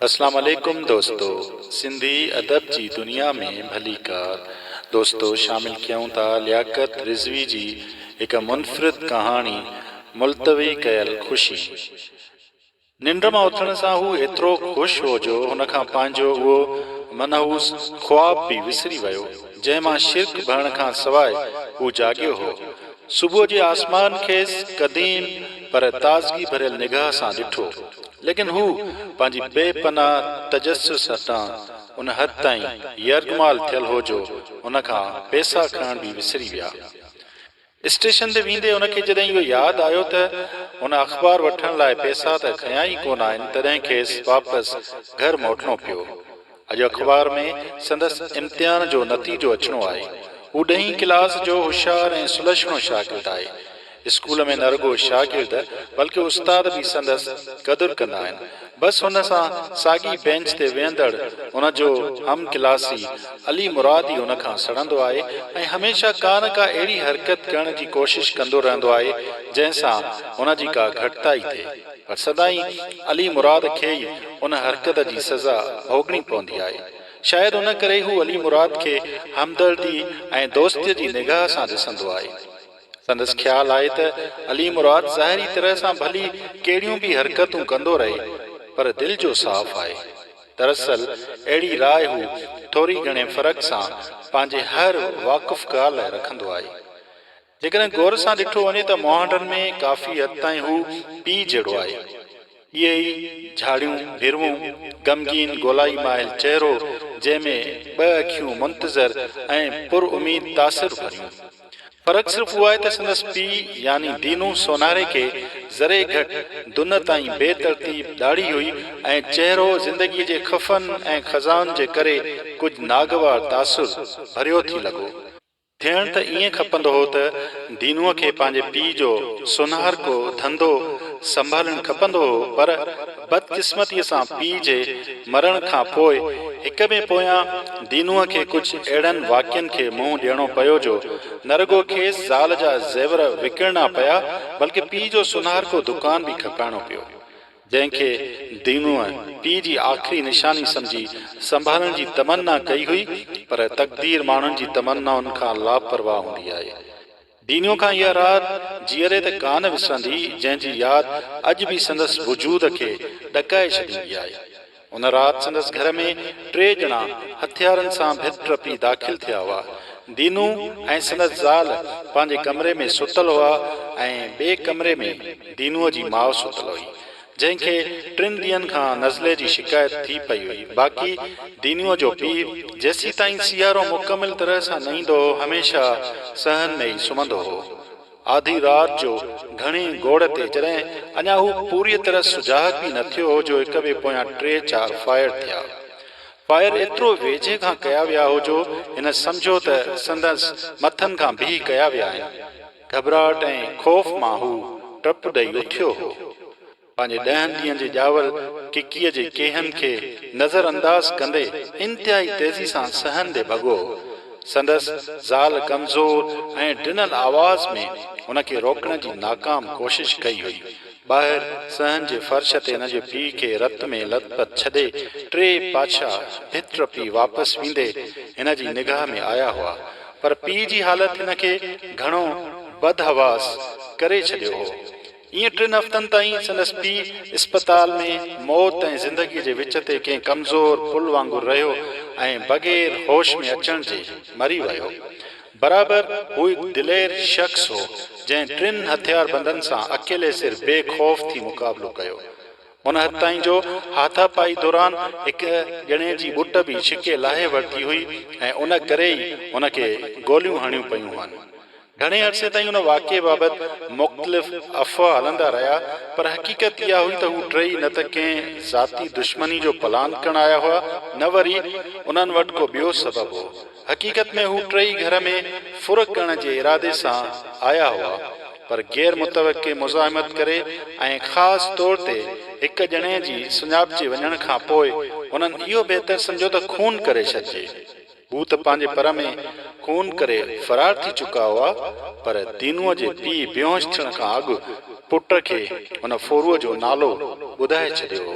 अस्सलाम वालेकुम दोस्तों, सिंधी अदब जी दुनिया में भली कार दोस्तों शामिल क्यों था लियाकत रिजवी जी एक मुनफरिद कहानी मुलतवी कयल खुशी। निंड मां उथण सां हू एतिरो ख़ुशि हो जो हुन खां पंहिंजो उहो मनहूस ख्वाब बि विसरी वियो जंहिं मां शिरक भरण खां सवाइ हू जाॻियो हो। सुबुह जे आसमान खेसि क़दीम पर ताज़गी भरियल निगाह सां ॾिठो, लेकिन हू पंहिंजी बेपनाह तजस्सुस हटां उन हद ताईं यरगमाल थियल हो जो उन खां पैसा खणण बि विसरी विया। स्टेशन ते वेंदे उनखे जॾहिं इहो यादि आयो त उन अख़बार वठण लाइ पैसा त खयां ई कोन आहिनि, तॾहिं खेसि वापसि घर मोटणो पियो। अॼु अख़बार में संदसि इम्तिहान जो नतीजो अचणो आहे। हू 10हीं क्लास जो होशियारु ऐं सुलक्षणो शागिर्दु आहे। स्कूल में न रुगो शागिर्द बल्कि उस्ताद भी संदसि क़दुरु कंदा आहिनि। बसि हुन सां साॻी बेंच ते वेहंदड़ उन जो हम क्लासी अली मुराद ई उन खां सड़ंदो आहे ऐं हमेशह का न का अहिड़ी हरकत करण जी कोशिश कंदो रहंदो आहे जंहिंसां उन जी का घटिताई थिए, पर सदाई अली मुराद खे ई उन हरकत जी सज़ा भोगणी पवंदी आहे। शायदि उन करे हू अली मुराद खे हमदर्दी ऐं दोस्तीअ जी निगाह सां ॾिसंदो आहे। संदसि ख़्यालु आहे त अली मुराद ज़ाहिरी तरह सां भली कहिड़ियूं बि हरकतूं कंदो रहे, पर दिलि जो साफ़ आहे। दरअसल अहिड़ी राय हू थोरी घणे फ़र्क़ सां पंहिंजे हर वाक़ुफ़ ॻाल्हि लाइ रखंदो आहे। जेकॾहिं गौर सां ॾिठो वञे त मोहंडनि में काफ़ी हद ताईं हू पीउ जहिड़ो आहे। इहे ई झाड़ियूं भिरवूं ग़मगीन गोलाई माहिल चहिरो जंहिंमें ॿ अखियूं मुंतज़र ऐं पुर उमीद तासिर भरियूं। फ़र्क़ु सिर्फ़ उहा आहे त संदसि पीउ यानी दीनू सोनारे खे ज़रे घटि दुन ताईं बेतरतीब दाढ़ी हुई ऐं चहिरो ज़िंदगीअ जे ख़फ़नि ऐं ख़ज़ान जे करे कुझु नागवार तासुर भरियो थी लॻो। थियण त ईअं खपंदो हो त दीनूअ खे पंहिंजे पीउ जो सुनहर को धंधो संभालणु खपंदो हो, पर बदकिस्मतीअ सां पीउ जे मरण खां पोइ हिक में पोयां दीनूअ खे कुझु अहिड़नि वाक़िअनि खे मुंहुं ॾियणो पियो जो न रुगो खेसि ज़ाल जा ज़ेवर विकिणणा पिया, बल्कि पीउ जो सुनहर को दुकान बि खपाइणो पियो, जंहिंखे दीनूअ पीउ जी आख़िरी निशानी सम्झी संभालण जी तमन्ना कई हुई, पर तक़दीर माण्हुनि जी तमन्नाउनि खां लापरवाह हूंदी आहे। दीनूअ खां इहा राति जीअरे त कान विसरंदी जंहिंजी यादि अॼु बि संदसि वजूद खे ॾकाए छॾींदी आहे। उन राति संदसि घर में 3 ॼणा हथियारनि सां भित टपी दाख़िल थिया हुआ। दीनू ऐं संदसि ज़ाल पंहिंजे कमरे में सुतल हुआ ऐं ॿिए कमरे में दीनूअ जी माउ सुतल हुई, जंहिंखे 3 ॾींहंनि खां नज़ले जी शिकायत थी पई हुई। बाक़ी दीनूअ जो पीउ जेसीं ताईं सियारो मुकमिल तरह सां न ईंदो हो हमेशह सहन में ई सुम्हंदो हो। आधी राति जो घणे गोड़ ते जॾहिं अञा हू पूरी तरह सुजाग बि न थियो हो जो हिक ॿिए पोयां 3-4 फायर थिया। फायर एतिरो वेझे खां कया विया हो जो हिन सम्झो त संदसि मथनि खां बीह कया विया आहिनि। घबराहट ऐं ख़ौफ़ मां हू टप ॾेई उथियो हो। पंहिंजे 10 ॾींहंनि जे ॼावल किकीअ जे केहनि खे नज़र अंदाज़ कंदे इंतिहाई तेज़ी सां सहन दे भॻो। संदसि ज़ाल कमज़ोर ऐं ॾिनल आवाज़ में उनखे रोकण जी नाकाम कोशिश कई हुई। ॿाहिरि सहन जे फर्श ते हिन जे पीउ खे रत में लथपथ छॾे 3 पाछा भित टपी वापसि वेंदे हिन जी निगाह में आया हुआ, पर पीउ जी हालत हिनखे घणो बदहवास करे छॾियो हो। ईअं 3 हफ़्तनि ताईं संदसि पीउ इस्पताल में मौत ऐं ज़िंदगीअ जे विच ते कंहिं कमज़ोर पुल वांगुरु रहियो ऐं बग़ैर होश में अचण जे मरी वियो। बराबरि हू हिकु दिलेर शख़्स हो जंहिं 3 हथियारबंदनि सां अकेले सिर बेखौफ़ थी मुक़ाबिलो कयो। उन हद ताईं जो हाथापाई दौरान हिक ॼणे जी ॿुट बि छिके लाहे वरिती हुई ऐं उन करे ई उनखे गोलियूं हणियूं पियूं हुअनि। घणे अरसे ताईं उन वाक़िए बाबति मुख़्तलिफ़ अफ़वाह हलंदा रहिया, पर हक़ीक़त इहा हुई त हू 3 न त कंहिं ज़ाती दुश्मनी जो प्लान करण आया हुआ, न वरी उन्हनि वटि को ॿियो सबबु हो। हक़ीक़त में हू 3 घर में फुर करण जे इरादे सां आया हुआ, पर गैर मुतवक़े मुज़ाहिमत करे ऐं ख़ासि तौर ते हिक ॼणे जी सुञापजे वञण खां पोइ उन्हनि इहो बहितर सम्झो त खून करे छॾिजे। हू त पंहिंजे पर में खून करे फ़रार थी चुका हुआ, पर दीनूअ जे पीउ बेहोश थियण खां अॻु पुट खे उन फोरूअ जो नालो ॿुधाए छॾियो हो।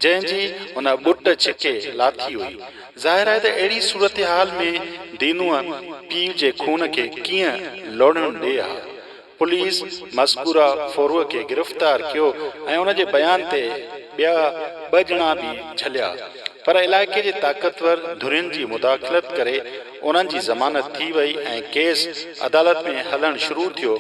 जंहिंजी हुन बुट छिके लाथी हुई। ज़ाहिर आहे त अहिड़ी सूरत हाल में दीनूअ पीउ जे खून खे कीअं लोड़ण ॾे हा। पुलिस मज़कूरा फोरूअ खे गिरफ़्तार कयो ऐं उन जे बयान ते ॿिया 2 ॼणा बि झलिया, पर इलाइक़े जे ताक़तवर धुरियुनि जी मुदाख़लत करे उन्हनि जी ज़मानत थी वई ऐं केस अदालत में हलणु शुरू थियो।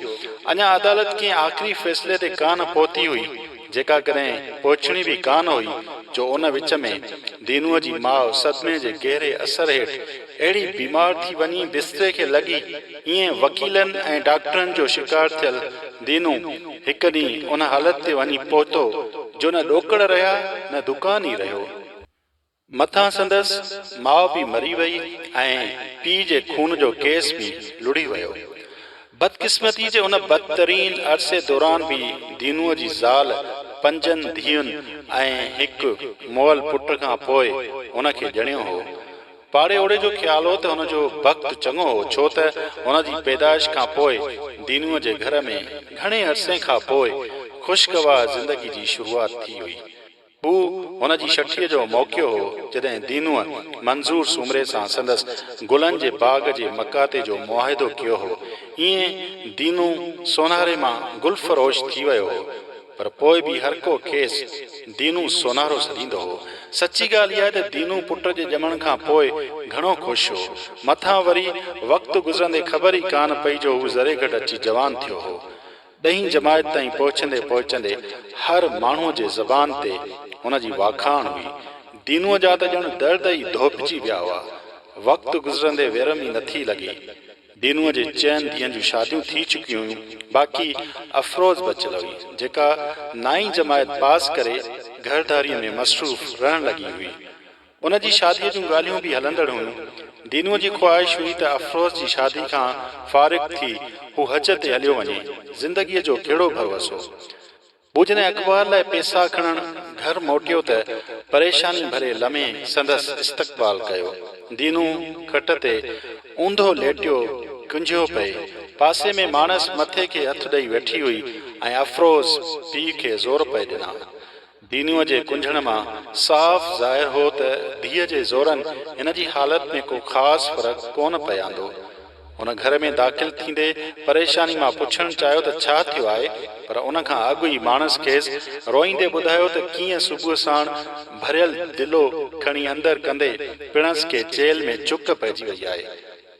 अञा अदालत कंहिं आख़िरी फ़ैसिले ते कान पहुती हुई, जेका कॾहिं पहुचणी बि कान हुई, जो उन विच में दीनूअ जी माउ सदमे जे गहरे असर हेठि अहिड़ी बीमार थी वञी बिस्तरे खे लॻी। ईअं वकीलनि ऐं डॉक्टरनि जो शिकार थियल दीनू हिकु ॾींहुं उन हालत ते वञी पहुतो जो न ॾोकड़ रहिया न दुकान ई रहियो। मथां संदसि माउ बि मरी वई ऐं पीउ जे खून जो केस बि लुड़ी वियो। बदकिस्मती जे उन बदतरीन अरसे दौरान बि दीनूअ जी ज़ाल 5 धीउनि ऐं हिकु मुअल पुट खां पोइ उनखे ॼणियो हो। पाड़े ओड़े जो ख़्यालु हो त हुनजो वक़्तु चङो हो, छो त हुन जी पैदाइश खां पोइ दीनूअ जे घर में घणे अरसे खां पोइ ख़ुशगवार ज़िंदगी जी शुरूआत थी हुई। हू हुन जी 60 जो मौक़ियो हो जॾहिं दीनूअ मंज़ूर सुमरे सां संदसि गुलनि जे बाग़ जे मकाते जो मुआहिदो कयो हो। ईअं दीनू सोनारे मां गुलफरोश थी वियो हो, पर पोइ बि हर को खेसि दीनू सोनारो सॾींदो हो। सची ॻाल्हि इहा त दीनू पुट जे ॼमण खां पोइ घणो ख़ुशि हो। मथां वरी वक़्तु गुज़रंदे ख़बर ई कान पई जो हू ज़रे घटि अची जवान थियो हो। 10हीं जमायत ताईं पहुचंदे हर माण्हूअ जे ज़बान ते हुन जी वाखाण हुई। दीनूअ जा त ॼण दर्द ई धोपिजी विया हुआ। वक़्तु गुज़रंदे वेरम ई नथी लॻी। दीनूअ जे 4 धीअनि जूं शादियूं थी चुकियूं हुयूं, बाक़ी अफ़रोज़ बचियल हुई, जेका 9हीं जमायत पास करे घरदारीअ में मसरूफ़ रहण लॻी हुई। उन जी शादीअ जूं ॻाल्हियूं बि हलंदड़ हुयूं। दीनूअ जी ख़्वाहिश हुई त अफ़रोज़ जी शादी खां फ़ारिग़ थी हू हज ते हलियो वञे। ज़िंदगीअ जो कहिड़ो भरवसो। हू जॾहिं अख़बार लाइ पैसा खणण घर मोटियो त परेशानी भरे लम्हे संदसि इस्तक़बाल कयो। दीनू खट ते ऊंधो लेटियो कुंझियो पए। पासे में मानस मथे खे हथ ॾेई वेठी हुई ऐं अफ़रोज़ पीउ खे ज़ोर पए ॾिना। दीनूअ जे कुंझण मां साफ़ ज़ाहिर हो त धीअ जे ज़ोरनि हिन जी हालत में को ख़ासि फ़र्क़ु कोन पयांदो। हुन घर में दाख़िल थींदे परेशानी मां पुछणु चाहियो त छा थियो आहे, पर उन खां अॻु ई मानस खेसि रोईंदे ॿुधायो त कीअं सुबुह साण भरियल दिलो खणी अंदरि कंदे पिणस खे जेल में चुक पइजी वई आहे।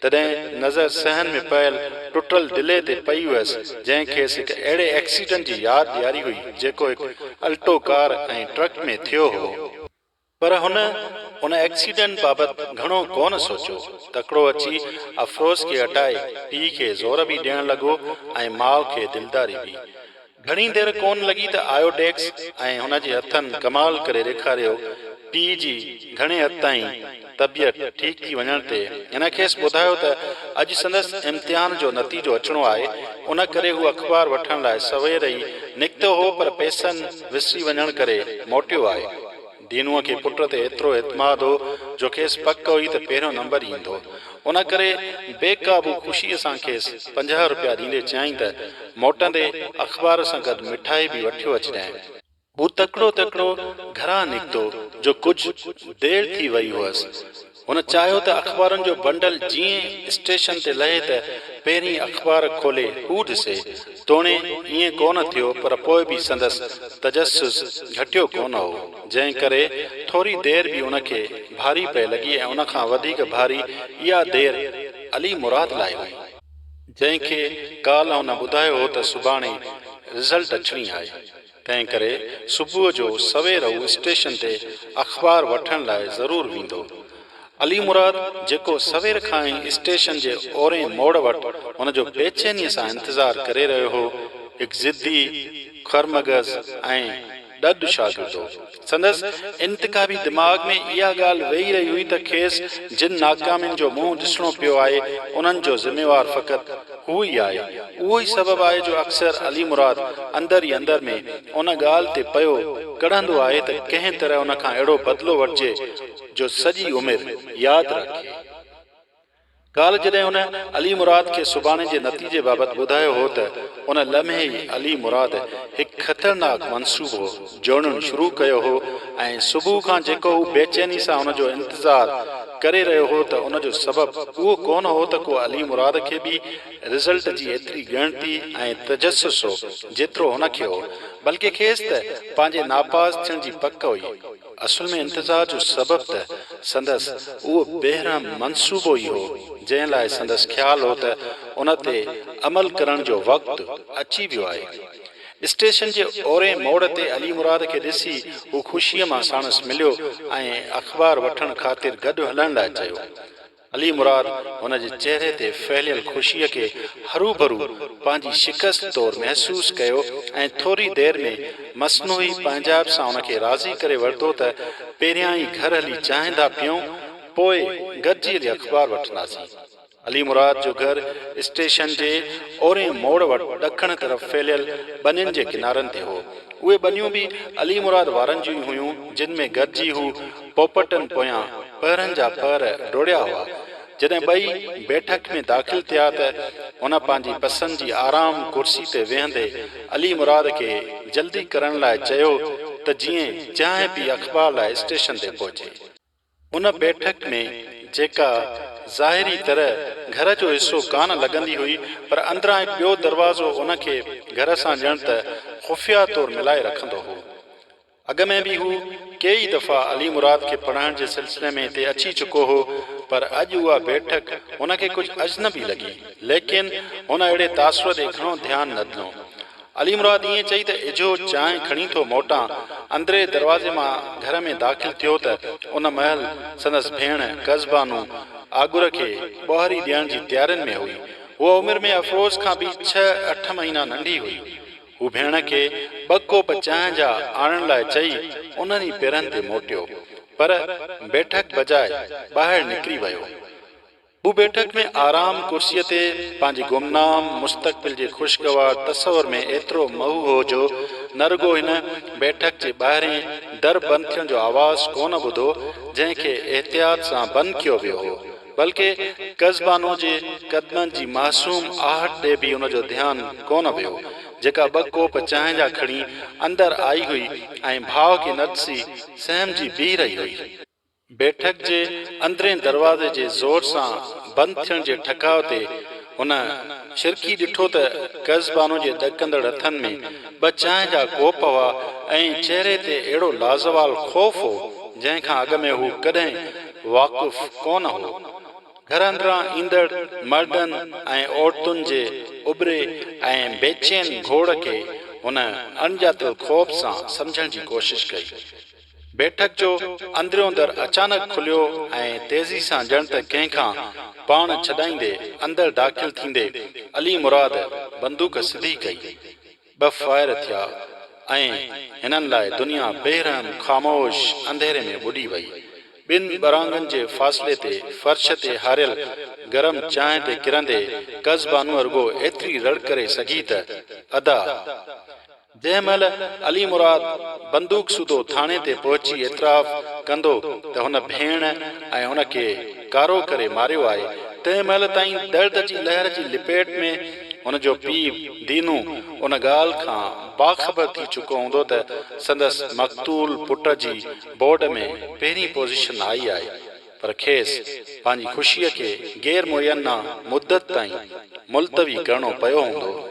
तॾहिं नज़र सहन में पयल टुटल दिले ते पई हुअसि, जंहिं खेसि हिकु अहिड़े एक्सीडेंट जी यादि ॾियारी हुई जेको हिकु अल्टो कार ऐं ट्रक में थियो हो। पर हुन एक्सीडेंट बाबति घणो कोन सोचियो। तकिड़ो अची अफ़रोज़ खे हटाए पीउ खे ज़ोर बि ॾियणु लॻो ऐं माउ खे दिलदारी बि। घणी देरि कोन लॻी त आयो डेक्स ऐं हुन जे हथनि कमाल करे ॾेखारियो। पीउ जी घणे हद ताईं तबियत ठीकु थी वञण ते हिन खेसि ॿुधायो त अॼु संदसि इम्तिहान जो नतीजो अचिणो आहे। उन करे हू अख़बार वठण लाइ सवेर ई निकितो हो, पर पैसनि विसरी वञण करे मोटियो आहे। दीनूअ खे पुट ते एतिरो एतमाद हो जो खेसि पक हुई त पहिरियों नंबर ईंदो। उन करे बेकाबू ख़ुशीअ सां खेसि 50 रुपया ॾींदे चयाईं त मोटंदे अख़बार सां गॾु मिठाई बि वठियो अचिजांइ। हू तकिड़ो घरां निकितो जो कुझु देरि थी वई हुअसि। हुन चाहियो त अख़बारनि जो बंडल जीअं स्टेशन ते लहे त पहिरीं अख़बार खोले हू ॾिसे। तोणे ईअं कोन थियो, पर पोइ बि संदसि तजस्सुस घटियो कोन हो, जंहिं करे थोरी देरि बि उनखे भारी पए लॻी। ऐं उन खां वधीक भारी इहा देरि अली मुराद लाइ हुई, जंहिंखे काल्ह हुन ॿुधायो हो त सुभाणे रिज़ल्ट अचणी आहे। तंहिं करे सुबुह जो सवेर हू स्टेशन ते अख़बार वठण लाइ ज़रूरु वेंदो। अली मुराद जेको सवेर खां ई स्टेशन जे ओरे मोड़ वटि हुनजो बेचैनीअ सां इंतज़ारु करे रहियो हो, हिकु ज़िद्दी खरमगज़ ऐं ॾढ शागिर्द हो। संदसि इंतिकाबी दिमाग़ में इहा ॻाल्हि वेही रही हुई त खेसि जिन नाकामियुनि जो मुंहुं ॾिसणो पियो आहे, उन्हनि जो ज़िम्मेवार फ़क़ति हू ई आहे। उहो ई सबबु आहे जो अक्सर अली मुराद अंदरि ई अंदरि में उन ॻाल्हि ते पियो कढ़ंदो आहे त कंहिं तरह उन खां अहिड़ो बदिलो वठिजे जो सॼी उमिरि यादि रखे। ॻाल्हि जॾहिं उन अली मुराद खे सुभाणे जे नतीजे बाबति ॿुधायो हो त उन लम्हे ई अली मुराद हिकु ख़तरनाक मनसूबो जोड़णु शुरू कयो हो ऐं सुबुह खां जेको हू बेचैनी सां हुनजो इंतज़ारु करे रहियो हो त उनजो सबबु उहो कोन हो त को अली मुराद खे बि रिज़ल्ट जी एतिरी ॻणती ऐं तजस्सुस हो जेतिरो हुनखे हो, बल्कि खेसि त पंहिंजे नापास थियण जी पक हुई। असुल में इंतज़ार जो सबबु त संदसि उहो बेरहम मनसूबो ई हो जंहिं लाइ संदसि ख़्यालु हो त उन ते अमल करण जो वक़्तु अची वियो आहे। स्टेशन जे ओरे मोड़ ते अली मुराद खे ॾिसी हू ख़ुशीअ मां साणसि मिलियो ऐं अख़बार वठण ख़ातिर गॾु हलण लाइ चयो। अली मुराद हुन जे चेहरे ते फैलियल ख़ुशीअ खे हरू भरू पंहिंजी शिकस्त तौरु महसूसु कयो ऐं थोरी देरि में मसनूई पंहिंजाब सां हुनखे राज़ी करे वरितो त पहिरियां ई घर हली चांहि था पियूं, पोइ गॾिजी हली अख़बार वठंदासीं। अली मुराद जो घर स्टेशन जे ओरे मोड़ वटि ॾखण तरफ़ फैलियल बनियुनि जे किनारनि ते हो। उहे बनियूं बि अली मुराद वारनि जूं हुयूं जिन में गॾिजी हू पोपटनि पोयां पहरनि जा पहर डोड़िया हुआ। जॾहिं ॿई बैठक में दाख़िल थिया त हुन पंहिंजी पसंदि जी आराम कुर्सी ते वेहंदे अली मुराद खे जल्दी करण लाइ चयो त जीअं चांहि पी अख़बार लाइ स्टेशन ते पहुचे। उन बैठक में जेका ज़ाहिरी तरह घर जो हिसो कान लॻंदी हुई, पर अंदरां हिकु ॿियो दरवाज़ो उनखे घर सां ॼण त ख़ुफ़िया तौरु मिलाए रखंदो हो। अॻ में बि हू कई दफ़ा अली मुराद खे पढ़ाइण जे सिलसिले में हिते अची चुको हो, पर अॼु उहा बैठक हुनखे कुझु अजनबी लॻी, लेकिन हुन अहिड़े तासुर ते घणो ध्यानु न ॾिनो। अली मुराद ईअं चई त इजो चांहि खणी थो मोटां। अंदरे दरवाज़े मां घर में दाख़िल थियो त उन महल संदसि भेण कज़बानू आगुर खे ॿुहारी ॾियण जी तयारियुनि में हुई। उहा उमिरि में अफ़रोज़ खां बि 6-8 महीना नंढी हुई। हू भेण खे 2 कोप चांहि जा आणण लाइ चई उन्हनि ई पेरनि ते मोटियो, पर बैठक बजाए ॿाहिरि निकिरी वियो। हू बैठक में आराम कुर्सीअ ते पंहिंजी गुमनाम मुस्तक़बिल जे ख़ुशगवार तसवर में एतिरो महू हो जो न रुगो हिन बैठक जे ॿाहिरें दर बंदि थियण जो आवाज़ कोन ॿुधो जंहिंखे एहतियात सां बंदि कयो वियो हो, बल्कि कज़बानो जे क़दमनि जी मासूम आहट ते बि हुनजो ध्यानु कोन वियो, जेका 2 कोप चांहि जा खणी अंदरि आई हुई ऐं भाउ खे न ॾिसी सहमजी बीह रही हुई। बैठक जे अंदरें दरवाज़े जे ज़ोर सां बंदि थियण जे ठकाव ते हुन शिरकी ॾिठो त कज़बानो जे ॾकंदड़ हथनि में 2 चांहि जा कोप हुआ ऐं चेहरे ते अहिड़ो लाज़वाल ख़ौफ़ हो जंहिंखां अॻ में हू कॾहिं वाक़ुफ़ कोन हो। घर अंदरां ईंदड़ मर्दनि ऐं औरतुनि जे उभिरे ऐं बेचैन घोड़ खे हुन अणॼातल ख़ौफ़ सां सम्झण जी कोशिश कई। बैठक जो अंदरियों दर अचानक खुलियो ऐं तेज़ी सां ॼण त कंहिंखां पाण छॾाईंदे अंदरि दाख़िल थींदे अली मुराद बंदूक सिधी कई। 2 फायर थिया ऐं हिननि लाइ दुनिया बेरहम ख़ामोश अंधेरे में ॿुॾी वई। 2 बरांगनि जे फ़ासिले ते फर्श ते हारियल गरम चांहि ते किरंदे कज़बानू रुगो एतिरी रड़ करे सघी त अदा जंहिं महिल अली मुराद बंदूक सूदो थाणे ते पहुची एतिराफ़ कंदो त हुन भेण ऐं हुनखे कारो करे मारियो आहे, तंहिं महिल ताईं दर्द जी लहर जी लिपेट में हुनजो पीउ दीनू उन ॻाल्हि खां बाख़बर थी चुको हूंदो त संदसि मक़तूल पुट जी बोर्ड में पहिरीं पोज़ीशन आई आहे, पर खेसि पंहिंजी ख़ुशीअ खे गैर मुयना मुद्दत ताईं मुलतवी करणो पियो हूंदो।